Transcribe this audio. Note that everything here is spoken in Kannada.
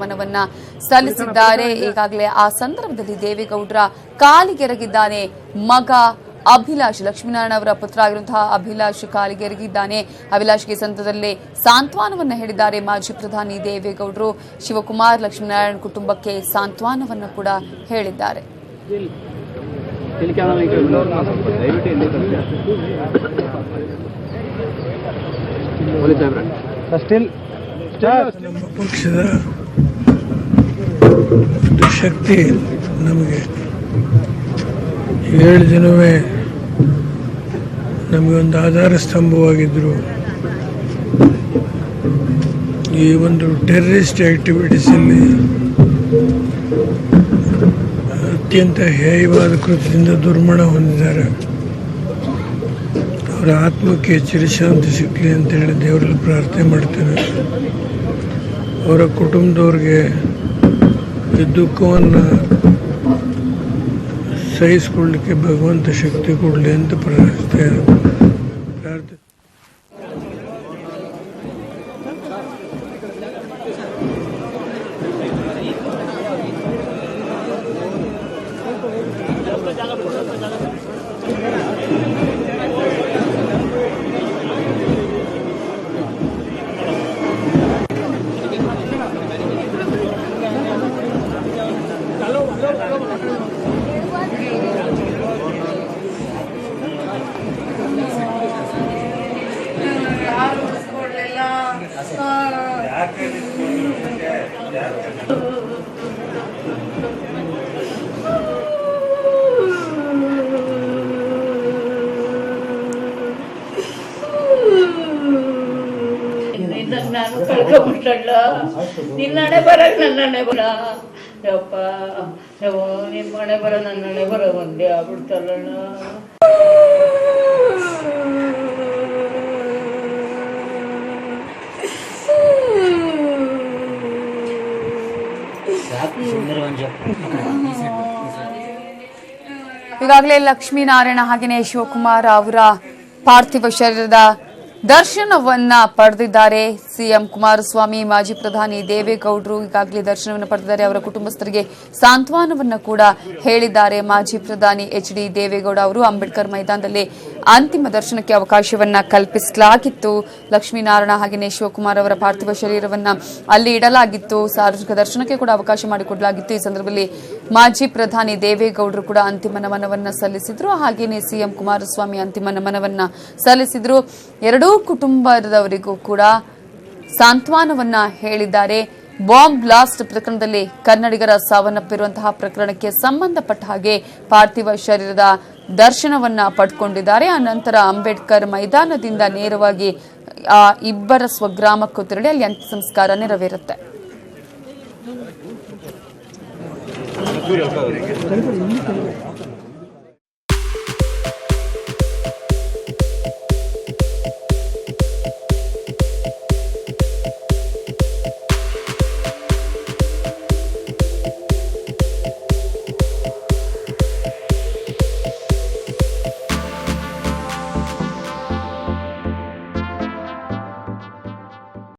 ಮನವನ್ನ ಸಲ್ಲಿಸಿದ್ದಾರೆ. ಈಗಾಗಲೇ ಆ ಸಂದರ್ಭದಲ್ಲಿ ದೇವೇಗೌಡರ ಕಾಲಿಗೆರಗಿದ್ದಾನೆ ಮಗ ಅಭಿಲಾಷ್. ಲಕ್ಷ್ಮೀನಾರಾಯಣ ಅವರ ಪುತ್ರ ಆಗಿರುವಂತಹ ಅಭಿಲಾಷ್ ಕಾಲಿಗೆರಗಿದ್ದಾನೆ. ಅಭಿಲಾಷ್ಗೆ ಸಂದರ್ಭದಲ್ಲಿ ಸಾಂತ್ವನವನ್ನ ಹೇಳಿದ್ದಾರೆ ಮಾಜಿ ಪ್ರಧಾನಿ ದೇವೇಗೌಡರು. ಶಿವಕುಮಾರ್ ಲಕ್ಷ್ಮೀನಾರಾಯಣ ಕುಟುಂಬಕ್ಕೆ ಸಾಂತ್ವನವನ್ನು ಕೂಡ ಹೇಳಿದ್ದಾರೆ. ನಮ್ಮ ಪಕ್ಷದ ಶಕ್ತಿ ನಮಗೆ 7 ದಿನವೇ ನಮಗೆ ಒಂದು ಆಧಾರ ಸ್ತಂಭವಾಗಿದ್ದರು. ಈ ಒಂದು ಟೆರರಿಸ್ಟ್ ಆಕ್ಟಿವಿಟೀಸಲ್ಲಿ ಅತ್ಯಂತ ಹೇಯವಾದ ಕೃತ್ಯದಿಂದ ದುರ್ಮರಣ ಹೊಂದಿದ್ದಾರೆ. ಅವರ ಆತ್ಮಕ್ಕೆ ಚಿರಶಾಂತಿ ಸಿಗಲಿ ಅಂತೇಳಿ ದೇವರಲ್ಲಿ ಪ್ರಾರ್ಥನೆ ಮಾಡ್ತೇನೆ. ಅವರ ಕುಟುಂಬದವ್ರಿಗೆ ಈ ದುಃಖವನ್ನು ಸಹಿಸಿಕೊಳ್ಳಲಿಕ್ಕೆ ಭಗವಂತ ಶಕ್ತಿ ಕೊಡಲಿ ಅಂತ ಪ್ರಾರ್ಥನೆ. ನಾನು ಕಳ್ಕೊಂಡ್ಬಿಟ್ಟಲ್ಲ. ನಿನ್ನಣೆ ಬರಕ್ ನನ್ನಣೆ ಬರ ಯಪ್ಪ, ನಿನ್ ಮನೆ ಬರ ನನ್ನಣೆ ಬರ ಒಂದೇ ಆಗ್ಬಿಡ್ತಲ್ಲ. ಈಗಾಗಲೇ ಲಕ್ಷ್ಮೀನಾರಾಯಣ ಹಾಗೆಯೇ ಶಿವಕುಮಾರ್ ಅವರ ಪಾರ್ಥಿವ ಶರೀರದ ದರ್ಶನವನ್ನ ಪಡೆದಿದ್ದಾರೆ. ಸಿಎಂ ಕುಮಾರಸ್ವಾಮಿ, ಮಾಜಿ ಪ್ರಧಾನಿ ದೇವೇಗೌಡರು ಈಗಾಗಲೇ ದರ್ಶನವನ್ನು ಪಡೆದಿದ್ದಾರೆ. ಅವರ ಕುಟುಂಬಸ್ಥರಿಗೆ ಸಾಂತ್ವನವನ್ನ ಕೂಡ ಹೇಳಿದ್ದಾರೆ. ಮಾಜಿ ಪ್ರಧಾನಿ ಎಚ್.ಡಿ. ದೇವೇಗೌಡ ಅವರು ಅಂಬೇಡ್ಕರ್ ಮೈದಾನದಲ್ಲಿ ಅಂತಿಮ ದರ್ಶನಕ್ಕೆ ಅವಕಾಶವನ್ನ ಕಲ್ಪಿಸಲಾಗಿತ್ತು. ಲಕ್ಷ್ಮೀನಾರಾಯಣ ಹಾಗೆಯೇ ಶಿವಕುಮಾರ್ ಅವರ ಪಾರ್ಥಿವ ಶರೀರವನ್ನ ಅಲ್ಲಿ ಇಡಲಾಗಿತ್ತು. ಸಾರ್ವಜನಿಕ ದರ್ಶನಕ್ಕೆ ಕೂಡ ಅವಕಾಶ ಮಾಡಿಕೊಡಲಾಗಿತ್ತು. ಈ ಸಂದರ್ಭದಲ್ಲಿ ಮಾಜಿ ಪ್ರಧಾನಿ ದೇವೇಗೌಡರು ಕೂಡ ಅಂತಿಮ ನಮನವನ್ನ ಸಲ್ಲಿಸಿದ್ರು. ಹಾಗೆಯೇ ಸಿಎಂ ಕುಮಾರಸ್ವಾಮಿ ಅಂತಿಮ ನಮನವನ್ನ ಸಲ್ಲಿಸಿದ್ರು. ಎರಡೂ ಕುಟುಂಬದವರಿಗೂ ಕೂಡ ಸಾಂತ್ವನವನ್ನ ಹೇಳಿದ್ದಾರೆ. ಬಾಂಬ್ ಬ್ಲಾಸ್ಟ್ ಪ್ರಕರಣದಲ್ಲಿ ಕನ್ನಡಿಗರ ಸಾವನ್ನಪ್ಪಿರುವಂತಹ ಪ್ರಕರಣಕ್ಕೆ ಸಂಬಂಧಪಟ್ಟ ಹಾಗೆ ಪಾರ್ಥಿವ ಶರೀರದ ದರ್ಶನವನ್ನ ಪಡೆದುಕೊಂಡಿದ್ದಾರೆ. ಅನಂತರ ಅಂಬೇಡ್ಕರ್ ಮೈದಾನದಿಂದ ನೇರವಾಗಿ ಇಬ್ಬರ ಸ್ವಗ್ರಾಮಕ್ಕೂ ತೆರಳಿ ಅಲ್ಲಿ ಅಂತ್ಯ ಸಂಸ್ಕಾರ ನೆರವೇರುತ್ತೆ.